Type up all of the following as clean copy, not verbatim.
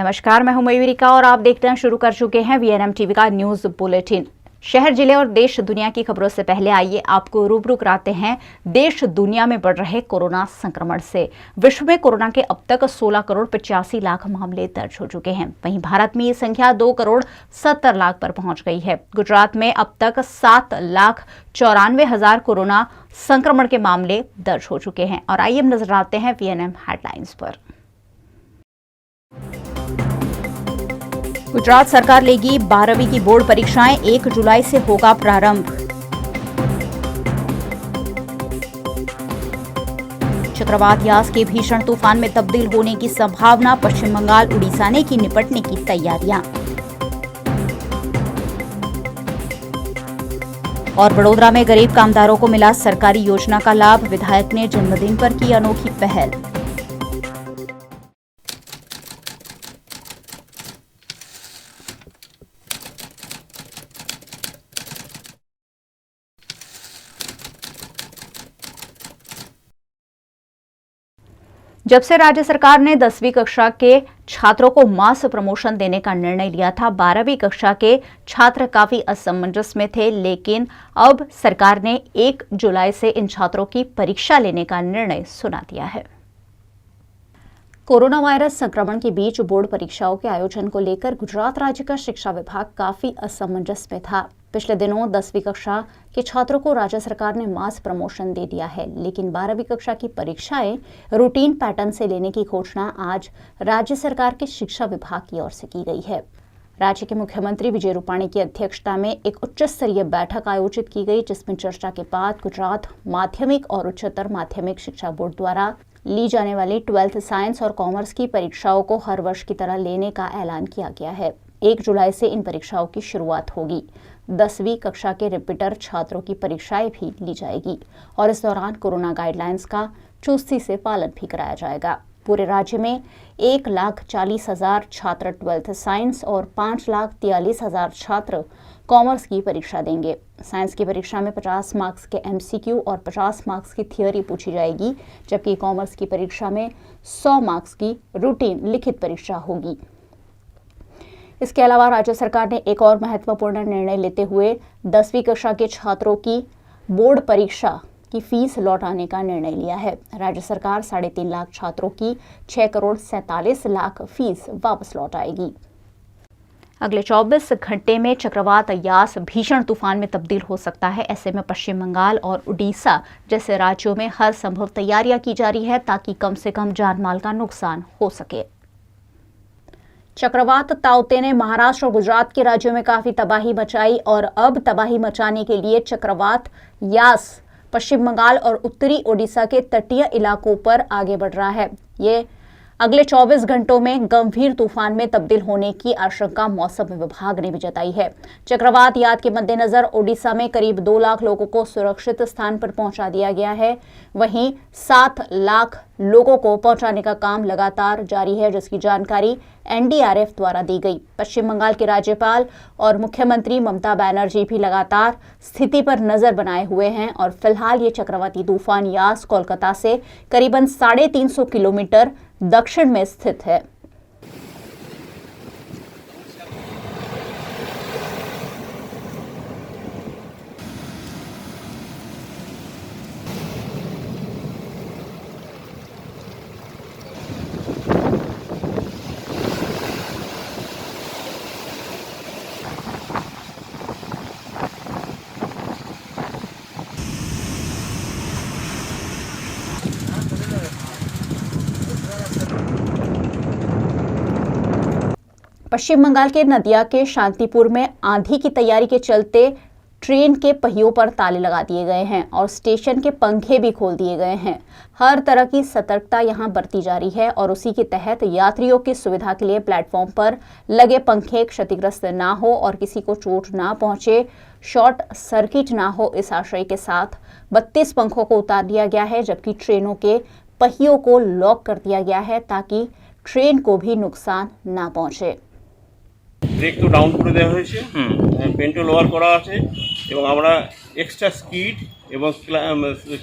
नमस्कार, मैं हूं मयूरिका और आप देखना शुरू कर चुके हैं वीएनएम टीवी का न्यूज बुलेटिन। शहर, जिले और देश दुनिया की खबरों से पहले आइए आपको रूबरू कराते हैं देश दुनिया में बढ़ रहे कोरोना संक्रमण से। विश्व में कोरोना के अब तक 16 करोड़ 85 लाख मामले दर्ज हो चुके हैं। वहीं भारत में ये संख्या 2 करोड़ 70 लाख पर पहुंच गई है। गुजरात में अब तक 7,94,000 कोरोना संक्रमण के मामले दर्ज हो चुके हैं। और आइए नजर डालते हैं वीएनएम हेडलाइंस पर। गुजरात सरकार लेगी 12वीं की बोर्ड परीक्षाएं, 1 जुलाई से होगा प्रारंभ। चक्रवात यास के भीषण तूफान में तब्दील होने की संभावना, पश्चिम बंगाल उड़ीसा ने की निपटने की तैयारियां। और वडोदरा में गरीब कामदारों को मिला सरकारी योजना का लाभ, विधायक ने जन्मदिन पर की अनोखी पहल। जब से राज्य सरकार ने 10वीं कक्षा के छात्रों को मास प्रमोशन देने का निर्णय लिया था, 12वीं कक्षा के छात्र काफी असमंजस में थे, लेकिन अब सरकार ने 1 जुलाई से इन छात्रों की परीक्षा लेने का निर्णय सुना दिया है। कोरोना वायरस संक्रमण के बीच बोर्ड परीक्षाओं के आयोजन को लेकर गुजरात राज्य का शिक्षा विभाग काफी असमंजस में था। पिछले दिनों 10वीं कक्षा के छात्रों को राज्य सरकार ने मास प्रमोशन दे दिया है, लेकिन 12वीं कक्षा की परीक्षाएं रूटीन पैटर्न से लेने की घोषणा आज राज्य सरकार के शिक्षा विभाग की ओर से की गई है। राज्य के मुख्यमंत्री विजय रूपाणी की अध्यक्षता में एक उच्च स्तरीय बैठक आयोजित की गई, जिसमें चर्चा के बाद गुजरात माध्यमिक और उच्चतर माध्यमिक शिक्षा बोर्ड द्वारा ली जाने वाली 12th साइंस और कॉमर्स की परीक्षाओं को हर वर्ष की तरह लेने का ऐलान किया गया है। 1 जुलाई से इन परीक्षाओं की शुरुआत होगी। 10वीं कक्षा के रिपीटर छात्रों की परीक्षाएं भी ली जाएगी और इस दौरान कोरोना गाइडलाइंस का चुस्ती से पालन भी कराया जाएगा। पूरे राज्य में 1,40,000 छात्र 12th साइंस और 5,43,000 छात्र कॉमर्स की परीक्षा देंगे। साइंस की परीक्षा में 50 मार्क्स के एमसीक्यू और 50 मार्क्स की थियोरी पूछी जाएगी, जबकि कॉमर्स की परीक्षा में 100 मार्क्स की रूटीन लिखित परीक्षा होगी। इसके अलावा राज्य सरकार ने एक और महत्वपूर्ण निर्णय लेते हुए 10वीं कक्षा के छात्रों की बोर्ड परीक्षा की फीस लौटाने का निर्णय लिया है। राज्य सरकार 3.5 लाख छात्रों की 6 करोड़ 47 लाख फीस वापस लौटाएगी। अगले 24 घंटे में चक्रवात यास भीषण तूफान में तब्दील हो सकता है। ऐसे में पश्चिम बंगाल और उड़ीसा जैसे राज्यों में हर संभव तैयारियां की जा रही है, ताकि कम से कम जान माल का नुकसान हो सके। चक्रवात ताउते ने महाराष्ट्र और गुजरात के राज्यों में काफी तबाही मचाई और अब तबाही मचाने के लिए चक्रवात यास पश्चिम बंगाल और उत्तरी ओडिशा के तटीय इलाकों पर आगे बढ़ रहा है। ये अगले 24 घंटों में गंभीर तूफान में तब्दील होने की आशंका मौसम विभाग ने भी जताई है। चक्रवात याद के मद्देनजर ओडिशा में करीब 2 लाख लोगों को सुरक्षित स्थान पर पहुंचा दिया गया है। वहीं 7 लाख लोगों को पहुंचाने का काम लगातार जारी है, जिसकी जानकारी एनडीआरएफ द्वारा दी गई। पश्चिम बंगाल के राज्यपाल और मुख्यमंत्री ममता बनर्जी भी लगातार स्थिति पर नजर बनाए हुए हैं और फिलहाल ये चक्रवाती तूफान यास कोलकाता से करीबन 350 किलोमीटर दक्षिण में स्थित है। पश्चिम बंगाल के नदिया के शांतिपुर में आंधी की तैयारी के चलते ट्रेन के पहियों पर ताले लगा दिए गए हैं और स्टेशन के पंखे भी खोल दिए गए हैं। हर तरह की सतर्कता यहां बरती जा रही है और उसी के तहत यात्रियों की सुविधा के लिए प्लेटफॉर्म पर लगे पंखे क्षतिग्रस्त ना हो और किसी को चोट ना पहुंचे, शॉर्ट सर्किट ना हो, इस आशय के साथ 32 पंखों को उतार दिया गया है, जबकि ट्रेनों के पहियों को लॉक कर दिया गया है ताकि ट्रेन को भी नुकसान ना पहुंचे। ব্রেক তো ডাউন করে দেওয়া হয়েছে, পেন্টো লোয়ার করা আছে এবং আমরা এক্সট্রা স্কিড এবং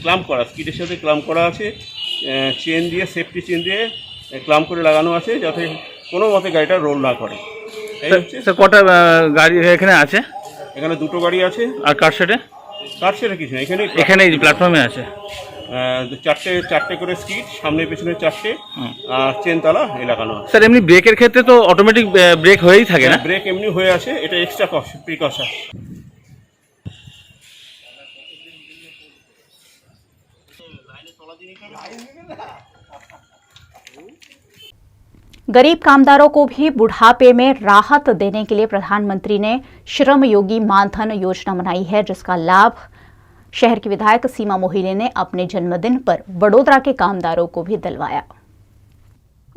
ক্লাম্প করা, স্কিডের সাথে ক্লাম্প করা আছে, চেন দিয়ে সেফটি চেন দিয়ে ক্লাম্প করে লাগানো আছে, যাতে কোনো মতে গাড়িটা রোল না করে। এই হচ্ছে স্যার কটা গাড়ি এখানে আছে? এখানে দুটো গাড়ি আছে। আর কার সেটে? কার সেটা কিছু না, এখানে প্ল্যাটফর্মে আছে চারটে করে স্কিড, সামনে পেছনে চারটে, আর চেনতলা এই লাগানো আছে। স্যার এমনি ব্রেকের ক্ষেত্রে তো অটোমেটিক ব্রেক হয়েই থাকে না? ব্রেক এমনি হয়ে আছে, এটা এক্সট্রা প্রিকশন। गरीब कामदारों को भी बुढ़ापे में राहत देने के लिए प्रधानमंत्री ने श्रम योगी मानधन योजना बनाई है, जिसका लाभ शहर की विधायक सीमा मोहिले ने अपने जन्मदिन पर वडोदरा के कामदारों को भी दिलवाया।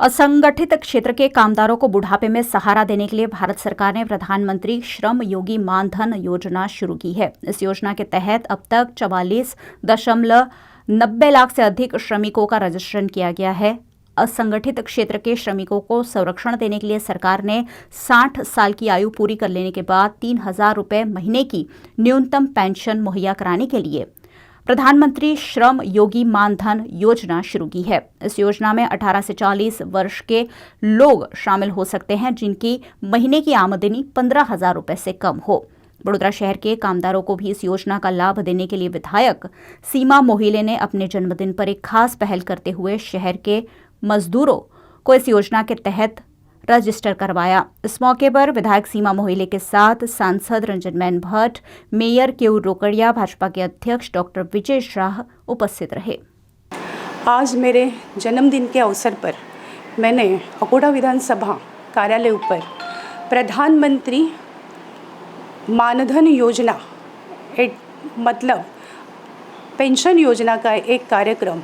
असंगठित क्षेत्र के कामदारों को बुढ़ापे में सहारा देने के लिए भारत सरकार ने प्रधानमंत्री श्रम योगी मानधन योजना शुरू की है। इस योजना के तहत अब तक 44.90 लाख से अधिक श्रमिकों का रजिस्ट्रेशन किया गया है। असंगठित क्षेत्र के श्रमिकों को संरक्षण देने के लिए सरकार ने 60 साल की आयु पूरी कर लेने के बाद 3,000 रुपये महीने की न्यूनतम पेंशन मुहैया कराने के लिए प्रधानमंत्री श्रम योगी मानधन योजना शुरू की है। इस योजना में 18 से 40 वर्ष के लोग शामिल हो सकते हैं जिनकी महीने की आमदनी 15,000 रुपये से कम हो। वडोदरा शहर के कामदारों को भी इस योजना का लाभ देने के लिए विधायक सीमा मोहिले ने अपने जन्मदिन पर एक खास पहल करते हुए शहर के मजदूरों को इस योजना के तहत रजिस्टर करवाया। इस मौके पर विधायक सीमा मोहिले के साथ सांसद रंजनमैन भट्ट, मेयर केयूर रोकड़िया, भाजपा के अध्यक्ष डॉक्टर विजय शाह उपस्थित रहे। आज मेरे जन्मदिन के अवसर पर मैंने अकोटा विधानसभा कार्यालय ऊपर प्रधानमंत्री मानधन योजना मतलब पेंशन योजना का एक कार्यक्रम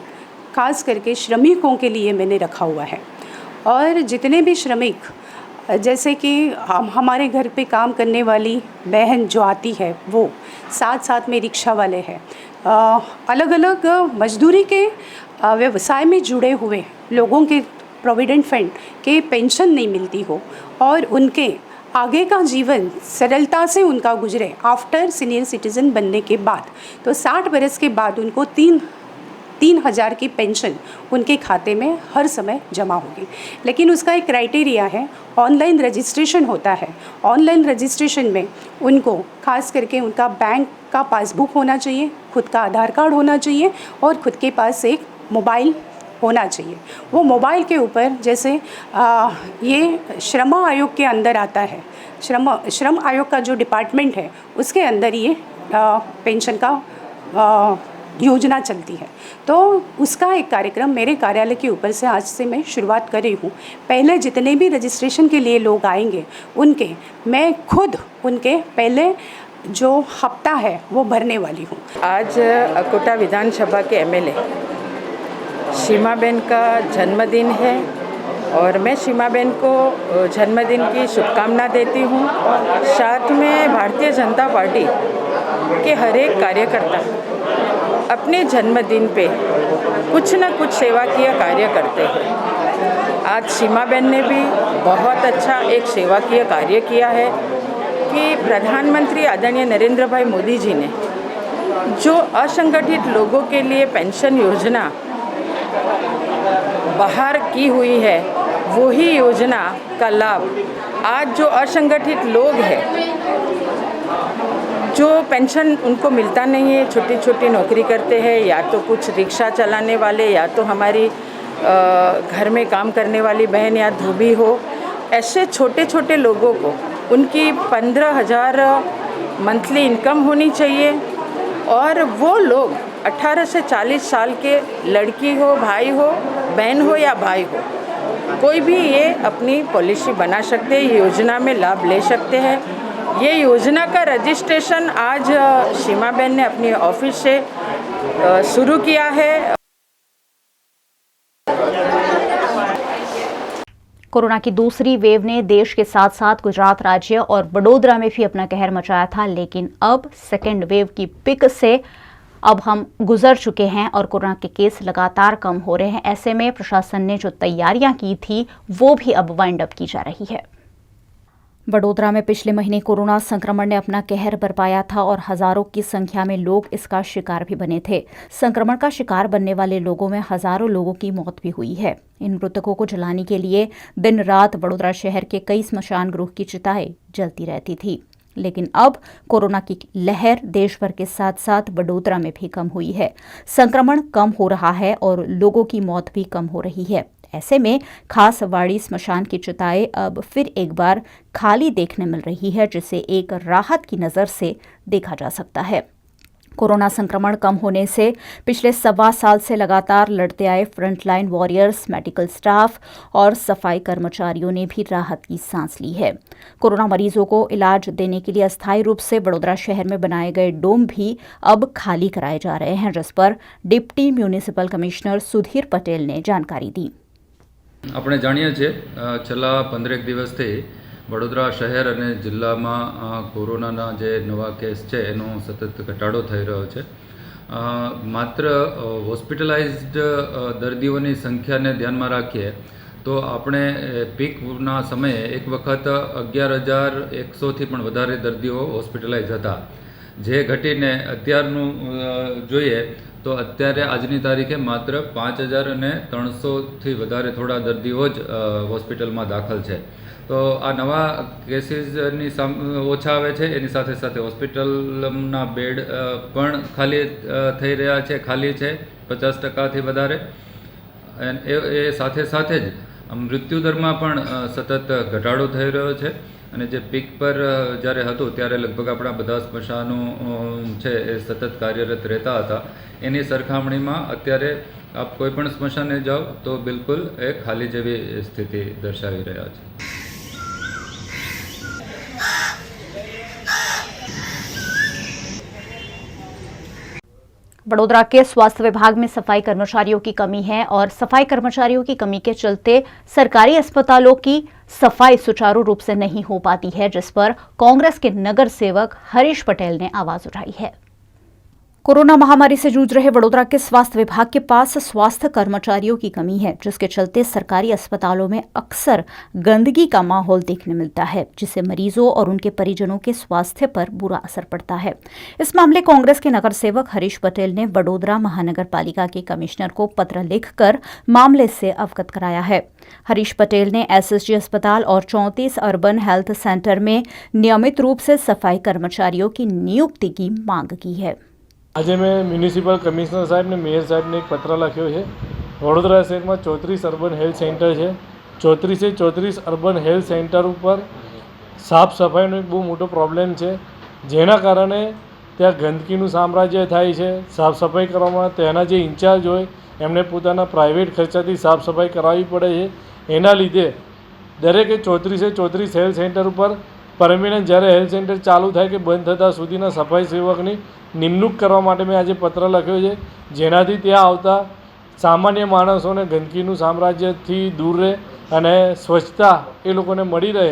खास करके श्रमिकों के लिए मैंने रखा हुआ है। और जितने भी श्रमिक, जैसे कि हमारे घर पे काम करने वाली बहन जो आती है, वो साथ साथ में रिक्शा वाले हैं, अलग अलग मजदूरी के व्यवसाय में जुड़े हुए लोगों के प्रोविडेंट फंड के पेंशन नहीं मिलती हो और उनके आगे का जीवन सरलता से उनका गुजरे आफ्टर सीनियर सिटीज़न बनने के बाद, तो 60 बरस के बाद उनको 3,000 की पेंशन उनके खाते में हर समय जमा होगी। लेकिन उसका एक क्राइटेरिया है, ऑनलाइन रजिस्ट्रेशन होता है। ऑनलाइन रजिस्ट्रेशन में उनको खास करके उनका बैंक का पासबुक होना चाहिए, खुद का आधार कार्ड होना चाहिए और खुद के पास एक मोबाइल होना चाहिए। वो मोबाइल के ऊपर जैसे ये श्रम आयोग के अंदर आता है, श्रम आयोग का जो डिपार्टमेंट है उसके अंदर ये पेंशन का योजना चलती है। तो उसका एक कार्यक्रम मेरे कार्यालय के ऊपर से आज से मैं शुरुआत कर रही हूँ। पहले जितने भी रजिस्ट्रेशन के लिए लोग आएंगे उनके मैं खुद उनके पहले जो हफ्ता है वो भरने वाली हूँ। आज अकोटा विधानसभा के एमएलए सीमाबेन का जन्मदिन है और मैं सीमाबेन को जन्मदिन की शुभकामना देती हूँ। साथ में भारतीय जनता पार्टी के हर एक कार्यकर्ता अपने जन्मदिन पे कुछ न कुछ सेवा किया कार्य करते हैं। आज सीमाबेन ने भी बहुत अच्छा एक सेवा किया कार्य किया है कि प्रधानमंत्री आदरणीय नरेंद्र भाई मोदी जी ने जो असंगठित लोगों के लिए पेंशन योजना बाहर की हुई है, वही योजना का लाभ आज जो असंगठित लोग हैं, जो पेंशन उनको मिलता नहीं है, छोटी छोटी नौकरी करते हैं, या तो कुछ रिक्शा चलाने वाले, या तो हमारी घर में काम करने वाली बहन या धोबी हो, ऐसे छोटे छोटे लोगों को उनकी 15,000 मंथली इनकम होनी चाहिए। और वो लोग 18 से 40 साल के लड़की हो, भाई हो, बहन हो या भाई हो, कोई भी ये अपनी पॉलिसी बना सकते हैं, योजना में लाभ ले सकते हैं। ये योजना का रजिस्ट्रेशन आज सीमाबेन ने अपने ऑफिस से शुरू किया है। कोरोना की दूसरी वेव ने देश के साथ साथ गुजरात राज्य और वडोदरा में भी अपना कहर मचाया था, लेकिन अब सेकेंड वेव की पिक से अब हम गुजर चुके हैं और कोरोना के केस लगातार कम हो रहे हैं। ऐसे में प्रशासन ने जो तैयारियां की थी वो भी अब वाइंड अप की जा रही है। वडोदरा में पिछले महीने कोरोना संक्रमण ने अपना कहर बरपाया था और हजारों की संख्या में लोग इसका शिकार भी बने थे। संक्रमण का शिकार बनने वाले लोगों में हजारों लोगों की मौत भी हुई है। इन मृतकों को जलाने के लिए दिन रात वडोदरा शहर के कई स्मशान गृह की चिताएं जलती रहती थी। लेकिन अब कोरोना की लहर देश भर के साथ साथ वडोदरा में भी कम हुई है। संक्रमण कम हो रहा है और लोगों की मौत भी कम हो रही है। ऐसे में खासवाड़ी स्मशान की चिताएं अब फिर एक बार खाली देखने मिल रही है, जिसे एक राहत की नज़र से देखा जा सकता है। कोरोना संक्रमण कम होने से पिछले 1.25 साल से लगातार लड़ते आए फ्रंटलाइन वॉरियर्स, मेडिकल स्टाफ और सफाई कर्मचारियों ने भी राहत की सांस ली है। कोरोना मरीजों को इलाज देने के लिए अस्थायी रूप से वडोदरा शहर में बनाए गए डोम भी अब खाली कराए जा रहे हैं, जिस पर deputy municipal commissioner Sudhir Patel ने जानकारी दी। આપણે જાણીએ છીએ છેલ્લા 15 દિવસથી વડોદરા શહેર અને જિલ્લામાં કોરોનાના જે નવા કેસ છે એનો સતત ઘટાડો થઈ રહ્યો છે। માત્ર હોસ્પિટલાઇઝ્ડ દર્દીઓની સંખ્યાને ધ્યાનમાં રાખીએ તો આપણે પીકના સમયે એક વખત 11,100થી પણ વધારે દર્દીઓ હોસ્પિટલાઇઝ હતા, જે ઘટીને અત્યારનું જોઈએ તો અત્યારે આજની તારીખે માત્ર 5,300થી વધારે થોડા દર્દીઓ જ હોસ્પિટલમાં દાખલ છે। તો આ નવા કેસીસની ઓછા આવે છે, એની સાથે સાથે હોસ્પિટલના બેડ પણ ખાલી થઈ રહ્યા છે, ખાલી છે 50%થી વધારે। એ સાથે સાથે જ મૃત્યુદરમાં પણ સતત ઘટાડો થઈ રહ્યો છે અને જે પીક પર જ્યારે હતું ત્યારે લગભગ આપણા બધા સ્મશાનો છે એ સતત કાર્યરત રહેતા હતા, એની સરખામણીમાં અત્યારે આપ કોઈ પણ સ્મશાને જાઓ તો બિલકુલ એ ખાલી જેવી સ્થિતિ દર્શાવી રહ્યા છે। वडोदरा के स्वास्थ्य विभाग में सफाई कर्मचारियों की कमी है और सफाई कर्मचारियों की कमी के चलते सरकारी अस्पतालों की सफाई सुचारू रूप से नहीं हो पाती है, जिस पर कांग्रेस के नगर सेवक हरीश पटेल ने आवाज उठाई है। कोरोना महामारी से जूझ रहे वडोदरा के स्वास्थ्य विभाग के पास स्वास्थ्य कर्मचारियों की कमी है, जिसके चलते सरकारी अस्पतालों में अक्सर गंदगी का माहौल देखने मिलता है, जिससे मरीजों और उनके परिजनों के स्वास्थ्य पर बुरा असर पड़ता है। इस मामले कांग्रेस के नगर सेवक हरीश पटेल ने वडोदरा महानगर पालिका के कमिश्नर को पत्र लिखकर मामले से अवगत कराया है। हरीश पटेल ने एसएसजी अस्पताल और 34 अर्बन हेल्थ सेंटर में नियमित रूप से सफाई कर्मचारियों की नियुक्ति की मांग की है। आज मैं म्युनिसिपल कमिश्नर साहब ने मेयर साहब ने एक पत्र लख्यो है। वडोदरा शहर में 34 अर्बन हेल्थ सेंटर है। 34 से 34 अर्बन हेल्थ सेंटर पर साफ सफाईनो एक बहुत मोटो प्रॉब्लम है, जेना कारणे त्या गंदकीનું સામ્રાજ્ય થાય છે। સાફ સફાઈ કરવામાં તેના જે ઇન્ચાર્જ હોય એમને પોતાના પ્રાઇવેટ ખર્ચાથી સાફ સફાઈ કરાવવી પડે છે। એના લીધે દરેકે 34 से 34 हेल्थ सेंटर पर परमिनન્ટ જ્યારે हेल्थ सेंटर ચાલુ થાય કે બંધ થતાં સુધીના સફાઈ સેવકની નિમણૂક કરવા માટે મેં આજે પત્ર લખ્યો છે, જેનાથી ત્યાં આવતા સામાન્ય માણસોને ગંદકીનું સામ્રાજ્યથી દૂર રહે અને સ્વચ્છતા એ લોકોને મળી રહે,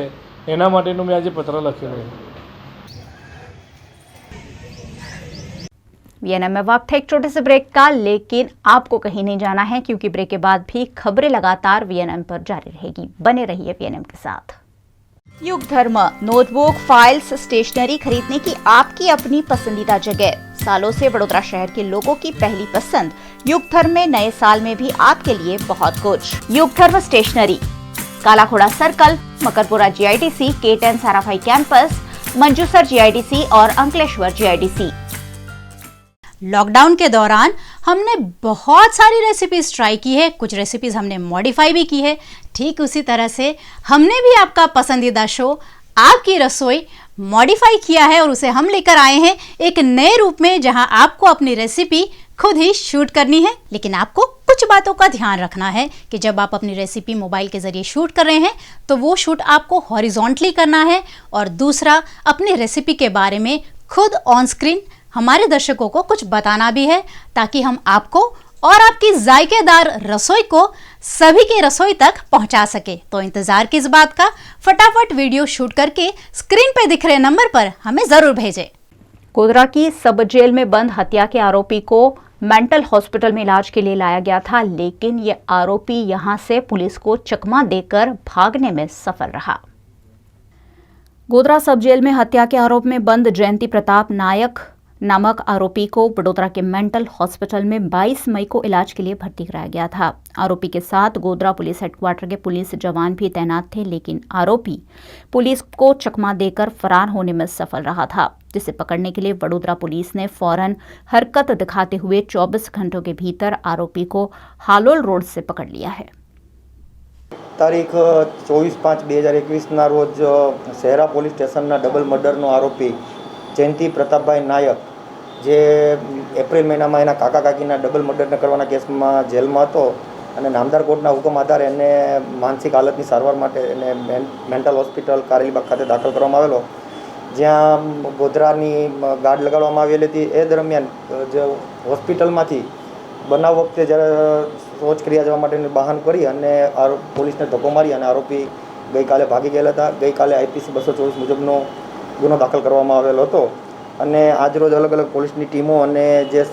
એના માટેનું મેં આજે પત્ર લખ્યો છે। वीएनएम में वक्त है एक छोटे से ब्रेक का, लेकिन आपको कहीं नहीं जाना है क्योंकि ब्रेक के बाद भी खबरें लगातार वीएनएम पर जारी रहेगी। बने रहिए वीएनएम के साथ। युग धर्म नोटबुक, फाइल्स, स्टेशनरी खरीदने की आपकी अपनी पसंदीदा जगह। सालों से वडोदरा शहर के लोगों की पहली पसंद। युग धर्म में नए साल में भी आपके लिए बहुत कुछ। Yug Dharma stationery, Kalakhoda circle, Makarpura GIDC, K10 Sarabhai campus, Manjusar GIDC और अंकलेश्वर जीआईडीसी। लॉकडाउन के दौरान हमने बहुत सारी रेसिपीज ट्राई की है, कुछ रेसिपीज हमने मॉडिफाई भी की है। ठीक उसी तरह से हमने भी आपका पसंदीदा शो आपकी रसोई मॉडिफाई किया है और उसे हम लेकर आए हैं एक नए रूप में, जहां आपको अपनी रेसिपी खुद ही शूट करनी है। लेकिन आपको कुछ बातों का ध्यान रखना है कि जब आप अपनी रेसिपी मोबाइल के जरिए शूट कर रहे हैं तो वो शूट आपको हॉरिजॉन्टली करना है, और दूसरा अपनी रेसिपी के बारे में खुद ऑन स्क्रीन हमारे दर्शकों को कुछ बताना भी है, ताकि हम आपको और आपकी जायकेदार रसोई को सभी के रसोई तक पहुंचा सके। तो इंतजार किस बात का, फटाफट वीडियो शूट करके स्क्रीन पे दिख रहे नंबर पर हमें जरूर भेजें। गोधरा की सब जेल में बंद हत्या के आरोपी को मेंटल हॉस्पिटल में इलाज के लिए लाया गया था, लेकिन ये आरोपी यहां से पुलिस को चकमा देकर भागने में सफल रहा। गोधरा सब जेल में हत्या के आरोप में बंद जयंती प्रताप नायक नामक आरोपी को वडोदरा के मेंटल हॉस्पिटल में 22 मई को इलाज के लिए भर्ती कराया गया था। आरोपी के साथ गोधरा पुलिस हेडक्वार्टर के पुलिस जवान भी तैनात थे, लेकिन आरोपी पुलिस को चकमा देकर फरार होने में सफल रहा था, जिसे पकड़ने के लिए वडोदरा पुलिस ने फौरन हरकत दिखाते हुए 24 घंटों के भीतर आरोपी को हालोल रोड से पकड़ लिया है। તારીખ 24/5/2021 રોજ શહેરા પોલીસ સ્ટેશનના ડબલ મર્ડરનો આરોપી જયંતિ પ્રતાપભાઈ નાયક, જે એપ્રિલ મહિનામાં એના કાકા કાકીના ડબલ મર્ડરને કરવાના કેસમાં જેલમાં હતો અને નામદાર કોર્ટના હુકમ આધારે એને માનસિક હાલતની સારવાર માટે એને મેન્ટલ હોસ્પિટલ કારેલીબાગ ખાતે દાખલ કરવામાં આવેલો, જ્યાં ગોધરાની ગાર્ડ લગાડવામાં આવેલી હતી। એ દરમિયાન જે હોસ્પિટલમાંથી બનાવ વખતે જ્યારે શૌચક્રિયા જવા માટેનું બહાનું કરી અને પોલીસને ધક્કો મારી અને આરોપી ગઈકાલે ભાગી ગયેલા હતા। ગઈકાલે IPC 224 મુજબનો ગુનો દાખલ કરવામાં આવેલો હતો અને આજરોજ અલગ અલગ પોલીસની ટીમો અને જે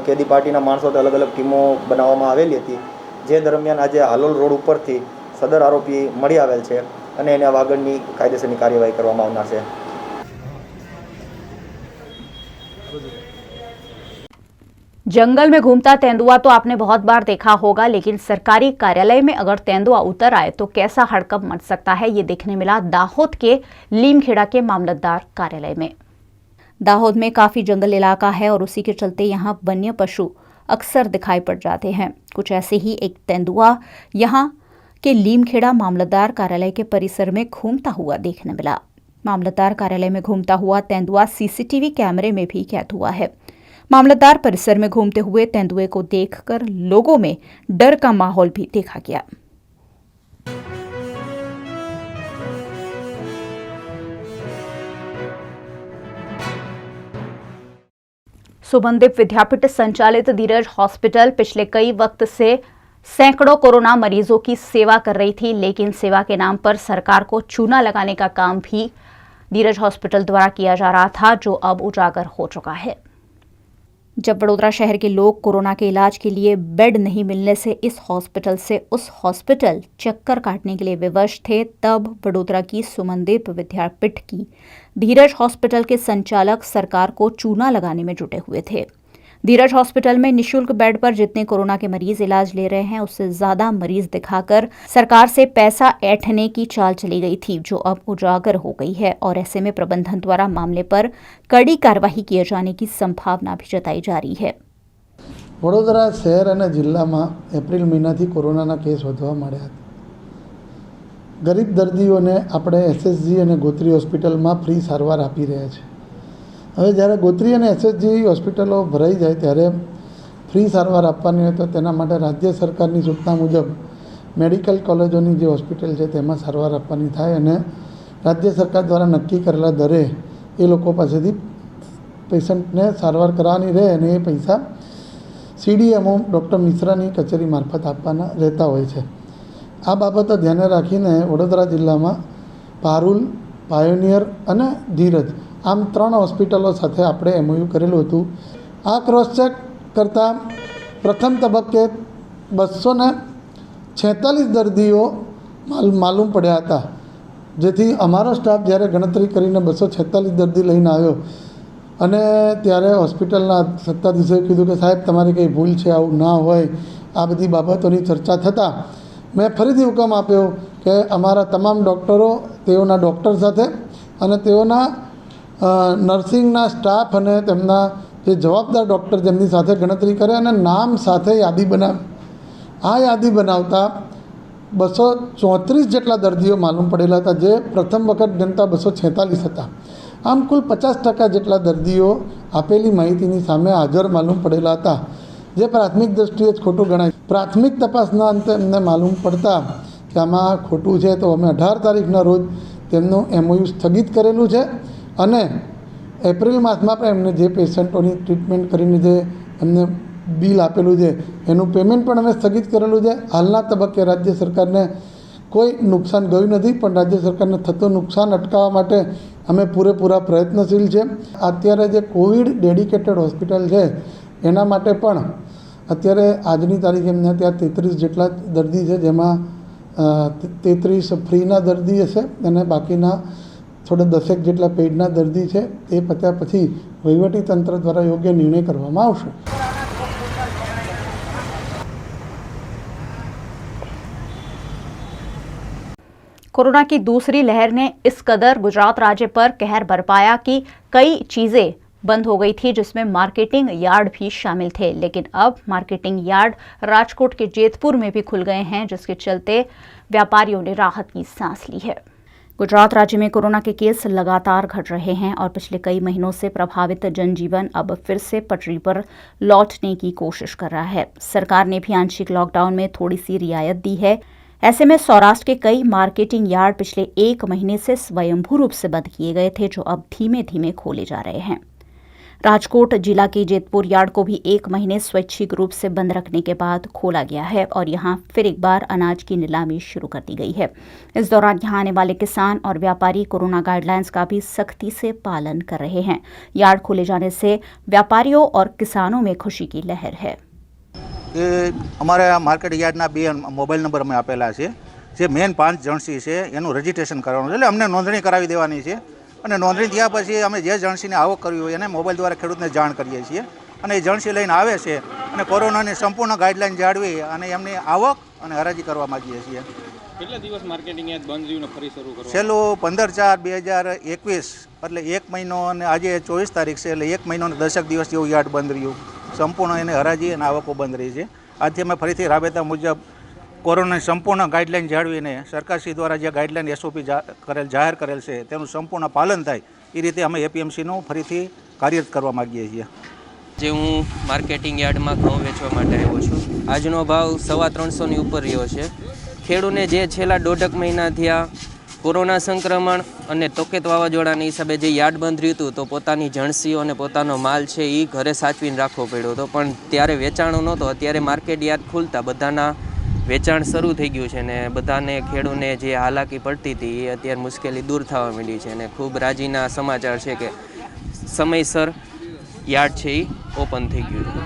કેદી પાર્ટીના માણસો હતા અલગ અલગ ટીમો બનાવવામાં આવેલી હતી, જે દરમિયાન આજે હાલોલ રોડ ઉપરથી સદર આરોપી મળી આવેલ છે અને એને આગળની કાયદેસરની કાર્યવાહી કરવામાં આવનાર છે। जंगल में घूमता तेंदुआ तो आपने बहुत बार देखा होगा, लेकिन सरकारी कार्यालय में अगर तेंदुआ उतर आए तो कैसा हड़कंप मच सकता है, ये देखने मिला दाहोद के लीमखेड़ा के मामलतदार कार्यालय में। दाहोद में काफी जंगल इलाका है और उसी के चलते यहाँ वन्य पशु अक्सर दिखाई पड़ जाते हैं। कुछ ऐसे ही एक तेंदुआ यहाँ के लीमखेड़ा मामलतदार कार्यालय के परिसर में घूमता हुआ देखने मिला। मामलतदार कार्यालय में घूमता हुआ तेंदुआ CCTV कैमरे में भी कैद हुआ है। मामलतदार परिसर में घूमते हुए तेंदुए को देखकर लोगों में डर का माहौल भी देखा गया। सुबंधिप विद्यापीठ संचालित धीरज हॉस्पिटल पिछले कई वक्त से सैकड़ों कोरोना मरीजों की सेवा कर रही थी, लेकिन सेवा के नाम पर सरकार को चूना लगाने का काम भी धीरज हॉस्पिटल द्वारा किया जा रहा था, जो अब उजागर हो चुका है। जब वडोदरा शहर के लोग कोरोना के इलाज के लिए बेड नहीं मिलने से इस हॉस्पिटल से उस हॉस्पिटल चक्कर काटने के लिए विवश थे, तब वडोदरा की सुमनदीप विद्यापीठ की धीरज हॉस्पिटल के संचालक सरकार को चूना लगाने में जुटे हुए थे। धीरज हॉस्पिटल में निःशुल्क बेड पर जितने कोरोना के मरीज इलाज ले रहे हैं, उससे ज्यादा मरीज दिखाकर सरकार से पैसा ऐंठने की चाल चली गई थी, जो अब उजागर हो गई है और ऐसे में प्रबंधन द्वारा मामले पर कड़ी कार्यवाही किए जाने की संभावना भी जताई जा रही है। वडोदरा शहर और जिला में एप्रिल महीना थी कोरोना केस वधवा मळ्या। गरीब दर्दियों ने अपने SSG और गोत्री हॉस्पिटल में फ्री सारवार आपी रह्या छे। હવે જ્યારે ગોત્રી અને SSG હોસ્પિટલો ભરાઈ જાય ત્યારે ફ્રી સારવાર આપવાની હોય તો તેના માટે રાજ્ય સરકારની સૂચના મુજબ મેડિકલ કોલેજોની જે હોસ્પિટલ છે તેમાં સારવાર આપવાની થાય અને રાજ્ય સરકાર દ્વારા નક્કી કરેલા દરે એ લોકો પાસેથી પેશન્ટને સારવાર કરાવવાની રહે અને એ પૈસા CDMO ડૉક્ટર મિશ્રાની કચેરી મારફત આપવાના રહેતા હોય છે। આ બાબતો ધ્યાને રાખીને વડોદરા જિલ્લામાં પારુલ, પાયોનિયર અને ધીરજ આમ 3 હોસ્પિટલો સાથે આપણે MOU કરેલું હતું। આ ક્રોસ ચેક કરતાં પ્રથમ તબક્કે 246 દર્દીઓ માલુમ પડ્યા હતા, જેથી અમારો સ્ટાફ જ્યારે ગણતરી કરીને 246 દર્દી લઈને આવ્યો અને ત્યારે હોસ્પિટલના સત્તાધીશોએ કીધું કે સાહેબ તમારી કંઈ ભૂલ છે, આવું ના હોય। આ બધી બાબતોની ચર્ચા થતાં મેં ફરીથી હુકમ આપ્યો કે અમારા તમામ ડૉક્ટરો તેઓના ડૉક્ટર સાથે અને તેઓના નર્સિંગના સ્ટાફ અને તેમના જે જવાબદાર ડૉક્ટર જેમની સાથે ગણતરી કરે અને નામ સાથે યાદી બનાવે। આ યાદી બનાવતા 234 જેટલા દર્દીઓ માલુમ પડેલા હતા, જે પ્રથમ વખત ગણતા 246 હતા। આમ કુલ 50% જેટલા દર્દીઓ આપેલી માહિતીની સામે હાજર માલુમ પડેલા હતા, જે પ્રાથમિક દૃષ્ટિએ જ ખોટું ગણાય। પ્રાથમિક તપાસના અંતે એમને માલુમ પડતા કે આમાં ખોટું છે, તો અમે 18 તારીખના રોજ તેમનું MOU સ્થગિત કરેલું છે અને એપ્રિલ માસમાં પણ એમને જે પેશન્ટોની ટ્રીટમેન્ટ કરીને જે એમને બિલ આપેલું છે એનું પેમેન્ટ પણ અમે સ્થગિત કરેલું છે। હાલના તબક્કે રાજ્ય સરકારને કોઈ નુકસાન ગયું નથી, પણ રાજ્ય સરકારને થતું નુકસાન અટકાવવા માટે અમે પૂરેપૂરા પ્રયત્નશીલ છે। અત્યારે જે કોવિડ ડેડિકેટેડ હોસ્પિટલ છે એના માટે પણ અત્યારે આજની તારીખે એમના ત્યાં 33 જેટલા દર્દી છે, જેમાં 33 ફ્રીના દર્દી હશે અને બાકીના થોડા 10 જેટલા પેડના દર્દી છે એ પત્યા પછી વહીવટીતંત્ર દ્વારા યોગ્ય નિર્ણય કરવામાં આવશે. कोरोना की दूसरी लहर ने इस कदर गुजरात राज्य पर कहर बरपाया कि कई चीजें बंद हो गई थी, जिसमें मार्केटिंग यार्ड भी शामिल थे। लेकिन अब मार्केटिंग यार्ड राजकोट के जेतपुर में भी खुल गए हैं, जिसके चलते व्यापारियों ने राहत की सांस ली है। गुजरात राज्य में कोरोना के केस लगातार घट रहे हैं और पिछले कई महीनों से प्रभावित जनजीवन अब फिर से पटरी पर लौटने की कोशिश कर रहा है। सरकार ने भी आंशिक लॉकडाउन में थोड़ी सी रियायत दी है। ऐसे में सौराष्ट्र के कई मार्केटिंग यार्ड पिछले 1 महीने से स्वयंभू रूप से बंद किए गए थे, जो अब धीमे धीमे खोले जा रहे हैं। राजकोट जिला के जेतपुर यार्ड को भी 1 महीने स्वैच्छिक रूप से बंद रखने के बाद खोला गया है और यहां फिर एक बार अनाज की नीलामी शुरू कर दी गई है। इस दौरान यहां आने वाले किसान और व्यापारी कोरोना गाइडलाइंस का भी सख्ती से पालन कर रहे हैं। यार्ड खोले जाने से व्यापारियों और किसानों में खुशी की लहर है। એ અમારા માર્કેટ યાર્ડના 2 મોબાઈલ નંબર અમે આપેલા છે, જે મેન 5 જણસી છે એનું રજિસ્ટ્રેશન કરવાનું છે, એટલે અમને નોંધણી કરાવી દેવાની છે અને નોંધણી થયા પછી અમે જે જણસીને આવક કરવી હોય એને મોબાઈલ દ્વારા ખેડૂતને જાણ કરીએ છીએ અને એ જણસી લઈને આવે છે અને કોરોનાની સંપૂર્ણ ગાઈડલાઈન જાળવી અને એમની આવક અને હરાજી કરવા માગીએ છીએ. કેટલા દિવસ માર્કેટિંગ યાર્ડ બંધ રહ્યું ને ફરી શરૂ કરવા? છેલ્લું 15/4/2021 એટલે 1 મહિનો અને આજે 24 તારીખ છે એટલે 1 મહિનો અને 10 દિવસ જેવું યાર્ડ બંધ રહ્યું. સંપૂર્ણ એને હરાજી અને આવકો બંધ રહી છે. આજથી અમે ફરીથી રાબેતા મુજબ કોરોનાની સંપૂર્ણ ગાઈડલાઈન જાળવીને સરકારશ્રી દ્વારા જે ગાઈડલાઈન SOP જાહેર કરેલ છે તેનું સંપૂર્ણ પાલન થાય એ રીતે અમે APMCનું ફરીથી કાર્યરત કરવા માગીએ છીએ. જે હું માર્કેટિંગ યાર્ડમાં ઘઉં વેચવા માટે આવ્યો છું. આજનો ભાવ 350ની ઉપર રહ્યો છે. ખેડૂને જે છેલ્લા 1.5 મહિના થયા કોરોના સંક્રમણ અને તોકેત વાવાઝોડાના હિસાબે જે યાર્ડ બંધ રહ્યું હતું, તો પોતાની જણસીઓ અને પોતાનો માલ છે એ ઘરે સાચવીને રાખવો પડ્યો હતો, પણ ત્યારે વેચાણો નહોતો. અત્યારે માર્કેટ યાર્ડ ખુલતા બધાના વેચાણ શરૂ થઈ ગયું છે અને બધાને ખેડૂને જે હાલાકી પડતી હતી એ અત્યારે મુશ્કેલી દૂર થવા માંડી છે અને ખૂબ રાજીના સમાચાર છે કે સમયસર યાર્ડ છે એ ઓપન થઈ ગયું છે.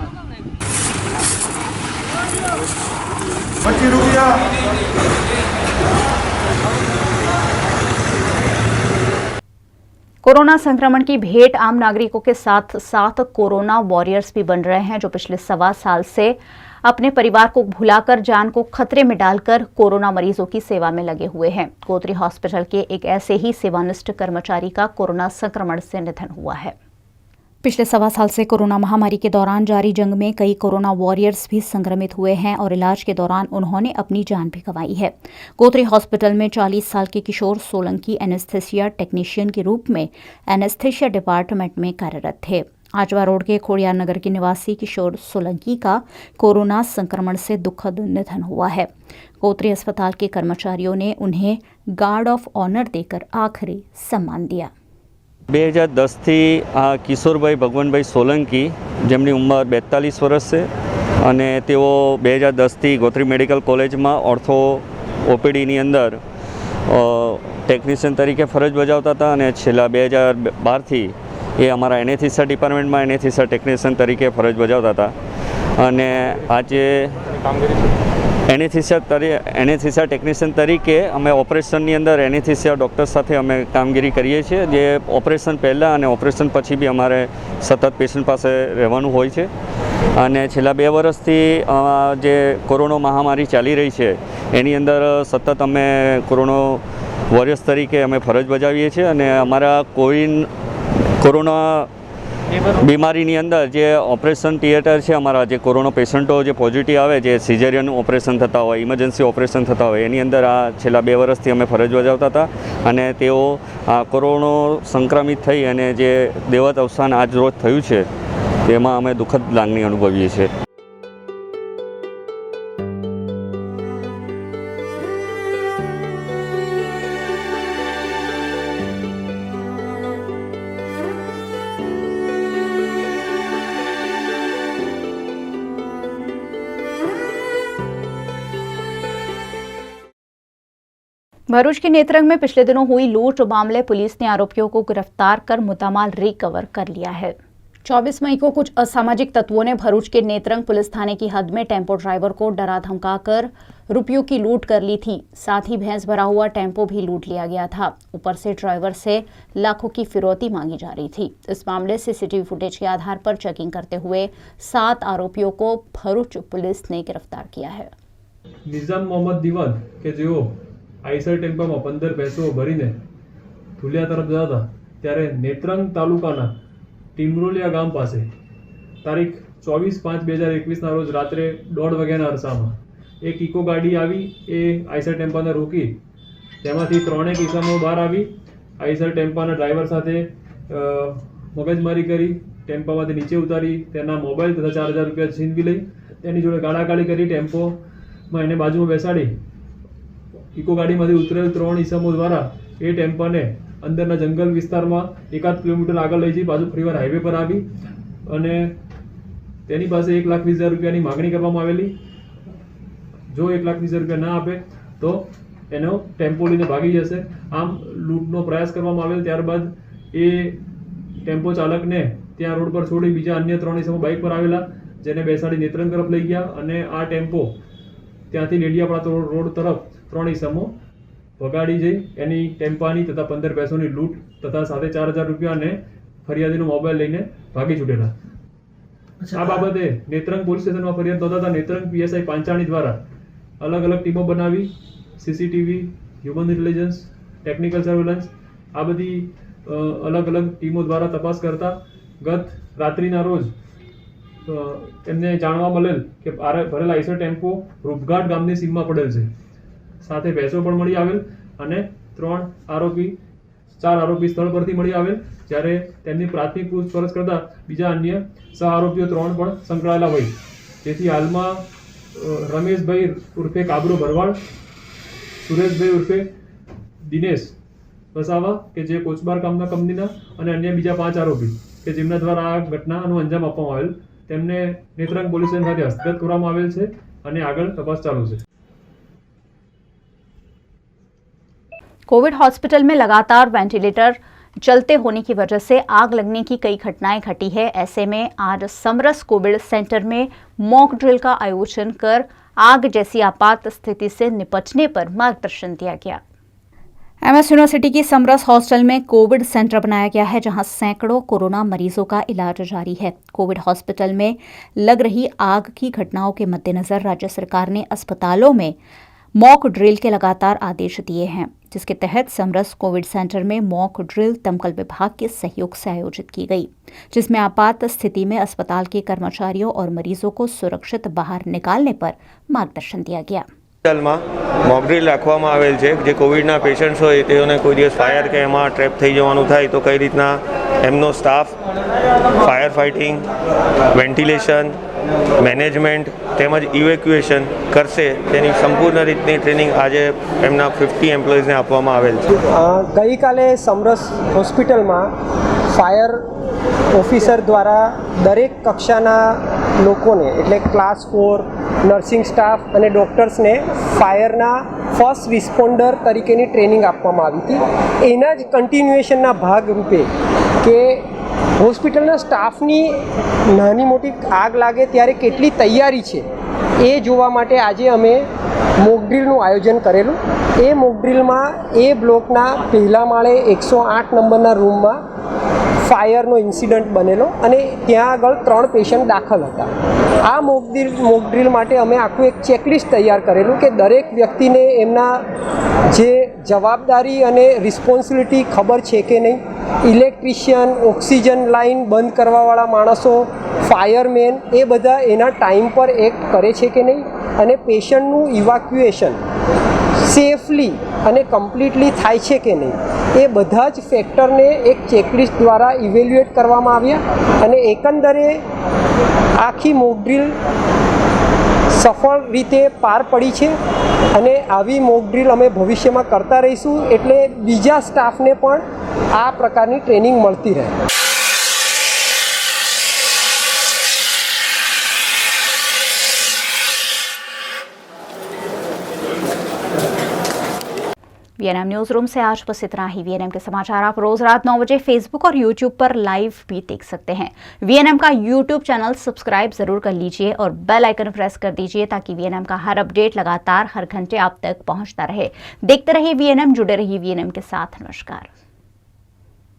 कोरोना संक्रमण की भेंट आम नागरिकों के साथ साथ कोरोना वॉरियर्स भी बन रहे हैं, जो पिछले 1.25 साल से अपने परिवार को भुलाकर जान को खतरे में डालकर कोरोना मरीजों की सेवा में लगे हुए हैं। गोत्री हॉस्पिटल के एक ऐसे ही सेवानिष्ठ कर्मचारी का कोरोना संक्रमण से निधन हुआ है। पिछले 1.25 साल से कोरोना महामारी के दौरान जारी जंग में कई कोरोना वॉरियर्स भी संक्रमित हुए हैं और इलाज के दौरान उन्होंने अपनी जान भी गंवाई है। गोत्री हॉस्पिटल में 40 साल के किशोर सोलंकी एनेस्थेसिया टेक्नीशियन के रूप में एनेस्थेसिया डिपार्टमेंट में कार्यरत थे। आजवा रोड के खोड़ियार नगर के निवासी किशोर सोलंकी का कोरोना संक्रमण से दुखद निधन हुआ है। गोत्री अस्पताल के कर्मचारियों ने उन्हें गार्ड ऑफ ऑनर देकर आखिरी सम्मान दिया। 2010થી આ કિશોરભાઈ ભગવાનભાઈ સોલંકી, જેમની ઉંમર 42 વર્ષ છે અને તેઓ 2010થી ગોત્રી મેડિકલ કોલેજમાં ઓર્થો OPDની અંદર ટેકનિશિયન તરીકે ફરજ બજાવતા હતા અને છેલ્લા 2012થી એ અમારા એનેસ્થેસિયા ડિપાર્ટમેન્ટમાં એનેસ્થેસિયા ટેકનિશિયન તરીકે ફરજ બજાવતા હતા અને આજે એનેસ્થેસિયા ટેકનિશિયન તરીકે અમે ઓપરેશનની અંદર એનેસ્થેસિયા ડૉક્ટર સાથે અમે કામગીરી કરીએ છીએ, જે ઓપરેશન પહેલાં અને ઓપરેશન પછી બી અમારે સતત પેશન્ટ પાસે રહેવાનું હોય છે. અને છેલ્લા 2 વર્ષથી જે કોરોના મહામારી ચાલી રહી છે એની અંદર સતત અમે કોરોના વોરિયર્સ તરીકે અમે ફરજ બજાવીએ છીએ અને અમારા કોરોના બીમારીની અંદર જે ઓપરેશન થિયેટર છે, અમારા જે કોરોના પેશન્ટો જે પોઝિટિવ આવે, જે સિઝેરિયન ઓપરેશન થતા હોય, ઇમરજન્સી ઓપરેશન થતા હોય, એની અંદર આ છેલ્લા 2 વર્ષથી અમે ફરજ બજાવતા હતા અને તેઓ કોરોના સંક્રમિત થઈ અને જે દેવત અવસાન આજ રોજ થયું છે તેમાં અમે દુઃખદ લાગણી અનુભવીએ છીએ. भरूच के नेत्रंग में पिछले दिनों हुई लूट मामले पुलिस ने आरोपियों को गिरफ्तार कर मुद्दामाल रिकवर कर लिया है। 24 मई को कुछ असामाजिक तत्वों ने भरूच के नेत्रंग पुलिस थाने की हद में टेम्पो ड्राइवर को डरा धमकाकर रुपयों की लूट कर ली थी। साथ ही भैंस भरा हुआ टेम्पो भी लूट लिया गया था। ऊपर से ड्राइवर से लाखों की फिरौती मांगी जा रही थी। इस मामले से सीसीटीवी फुटेज के आधार पर चेकिंग करते हुए 7 आरोपियों को भरूच पुलिस ने गिरफ्तार किया है। નિઝામ મોહમ્મદ દિવાન કે જેઓ આઈસર ટેમ્પામાં 15 ભેંસો ભરીને ધુલિયા તરફ જતા હતા ત્યારે નેત્રંગ તાલુકાના ટીમરોલિયા ગામ પાસે તારીખ 24/5/2021ના રોજ રાત્રે 1:30 વાગ્યાના અરસામાં એક ઇકો ગાડી આવી એ આઈસર ટેમ્પાને રોકી તેમાંથી 3 કિસ્સામાં બહાર આવી આઈસર ટેમ્પાના ડ્રાઈવર સાથે મગજમારી કરી ટેમ્પામાંથી નીચે ઉતારી તેના મોબાઈલ તથા 4000 રૂપિયા છીનવી લઈ તેની જોડે ગાળાગાળી કરી ટેમ્પોમાં એને બાજુમાં બેસાડી ઇકો ગાડીમાંથી ઉતરેલ 3 ઈસમો દ્વારા એ ટેમ્પાને અંદરના જંગલ વિસ્તારમાં 1 કિલોમીટર આગળ લઈ જઈ પાછું ફરીવાર હાઈવે પર આવી અને તેની પાસે 1,20,000 રૂપિયાની માગણી કરવામાં આવેલી। જો 1,20,000 રૂપિયા ના આપે તો એનો ટેમ્પો લઈને ભાગી જશે। આમ લૂંટનો પ્રયાસ કરવામાં આવેલ। ત્યારબાદ એ ટેમ્પો ચાલકને ત્યાં રોડ પર છોડી બીજા અન્ય 3 ઈસમો બાઇક પર આવેલા જેને બેસાડી નેત્રંગ તરફ લઈ ગયા અને આ ટેમ્પો ત્યાંથી લેડિયાપાડા રોડ તરફ 3 ઈસમો ભગાડી જઈ એની ટેમ્પાની તથા 15 ભેંસોની લૂંટ તથા સાથે 4,000 રૂપિયા અને ફરિયાદીનો મોબાઈલ લઈને ભાગી છૂટેલા। આ બાબતે નેત્રંગ પોલીસ સ્ટેશનમાં ફરિયાદ નોંધાતા નેત્રંગ પીએસઆઈ પાંચાણી દ્વારા અલગ અલગ ટીમો બનાવી CCTV, human intelligence, technical surveillance આ બધી અલગ અલગ ટીમો દ્વારા તપાસ કરતા ગત રાત્રિના રોજ એમને જાણવા મળેલ કે ભરેલા આઈસર ટેમ્પો રૂપઘાટ ગામની સીમમાં પડેલ છે। સાથે ભેંસો પણ મળી આવેલ અને 4 આરોપી સ્થળ પરથી મળી આવેલ। જ્યારે તેમની પ્રાથમિક પૂછપરછ કરતા બીજા અન્ય સહ આરોપીઓ 3 પણ સંકળાયેલા હોય જેથી હાલમાં રમેશભાઈ ઉર્ફે કાબરો ભરવાડ, સુરેશભાઈ ઉર્ફે દિનેશ વસાવા કે જે કોચબાર ગામના કંપનીના અને અન્ય બીજા 5 આરોપી કે જેમના દ્વારા આ ઘટનાનો અંજામ આપવામાં આવેલ તેમને નેત્રંગ પોલીસ સ્ટેશન ખાતે હસ્તગત કરવામાં આવેલ છે અને આગળ તપાસ ચાલુ છે। कोविड हॉस्पिटल में लगातार वेंटिलेटर चलते होने की वजह से आग लगने की कई घटनाएं घटी है। ऐसे में आज समरस कोविड सेंटर में मॉक ड्रिल का आयोजन कर आग जैसी आपात स्थिति से निपटने पर मार्गदर्शन दिया गया। एमएस यूनिवर्सिटी की समरस हॉस्टल में कोविड सेंटर बनाया गया है जहां सैकड़ों कोरोना मरीजों का इलाज जारी है। कोविड हॉस्पिटल में लग रही आग की घटनाओं के मद्देनजर राज्य सरकार ने अस्पतालों में मॉक ड्रिल के लगातार आदेश दिए हैं, जिसके तहत समरस कोविड सेंटर में मॉक ड्रिल दमकल विभाग के सहयोग से आयोजित की गई, जिसमें आपात स्थिति में अस्पताल के कर्मचारियों और मरीजों को सुरक्षित बाहर निकालने पर मार्गदर्शन दिया गया। હોસ્પિટલમાં મોક ડ્રીલ રાખવામાં આવેલ છે જે કોવિડના પેશન્ટ્સ હોય તેઓને કોઈ દિવસ ફાયર કે એમાં ટ્રેપ થઈ જવાનું થાય તો કઈ રીતના એમનો staff fire fighting, ventilation, management તેમજ ઇવેક્યુએશન કરશે તેની સંપૂર્ણ રીતની ટ્રેનિંગ આજે એમના 50 એમ્પ્લોઈઝને આપવામાં આવેલ છે। ગઈકાલે સમરસ હોસ્પિટલમાં ફાયર ઓફિસર દ્વારા દરેક કક્ષાના લોકોને એટલે ક્લાસ 4 નર્સિંગ સ્ટાફ અને ડૉક્ટર્સને ફાયરના ફર્સ્ટ રિસ્પોન્ડર તરીકેની ટ્રેનિંગ આપવામાં આવી હતી। એના જ કન્ટિન્યુએશનના ભાગરૂપે કે હોસ્પિટલના સ્ટાફની નાની મોટી આગ લાગે ત્યારે કેટલી તૈયારી છે એ જોવા માટે આજે અમે મોક ડ્રીલનું આયોજન કરેલું। એ મોક ડ્રીલમાં એ બ્લોકના પહેલા માળે 108 નંબરના રૂમમાં ફાયરનો ઇન્સિડન્ટ બનેલો અને ત્યાં આગળ 3 પેશન્ટ દાખલ હતા। આ મોક ડ્રીલ માટે અમે આખું એક ચેકલિસ્ટ તૈયાર કરેલું કે દરેક વ્યક્તિને એમના જે જવાબદારી અને રિસ્પોન્સિબિલિટી ખબર છે કે નહીં, ઇલેક્ટ્રિશિયન, ઓક્સિજન લાઇન બંધ કરવાવાળા માણસો, ફાયરમેન એ બધા એના ટાઈમ પર એક્ટ કરે છે કે નહીં અને પેશન્ટનું ઇવાક્યુએશન સેફલી અને કમ્પ્લીટલી થાય છે કે નહીં એ બધા જ ફેક્ટરને એક ચેકલિસ્ટ દ્વારા ઇવેલ્યુએટ કરવામાં આવ્યા અને એકંદરે આખી મોક ડ્રીલ સફળ રીતે પાર પડી છે અને આવી મોક ડ્રીલ અમે ભવિષ્યમાં કરતા રહીશું એટલે બીજા સ્ટાફને પણ આ પ્રકારની ટ્રેનિંગ મળતી રહે। वीएनएम न्यूज रूम से आज बस इतना ही। वीएनएम के समाचार आप रोज रात 9 बजे फेसबुक और यूट्यूब पर लाइव भी देख सकते हैं। वीएनएम का यूट्यूब चैनल सब्सक्राइब जरूर कर लीजिए और बेल आइकन प्रेस कर दीजिए ताकि वीएनएम का हर अपडेट लगातार हर घंटे आप तक पहुंचता रहे। देखते रहिए वीएनएम, जुड़े रहिए वीएनएम के साथ। नमस्कार।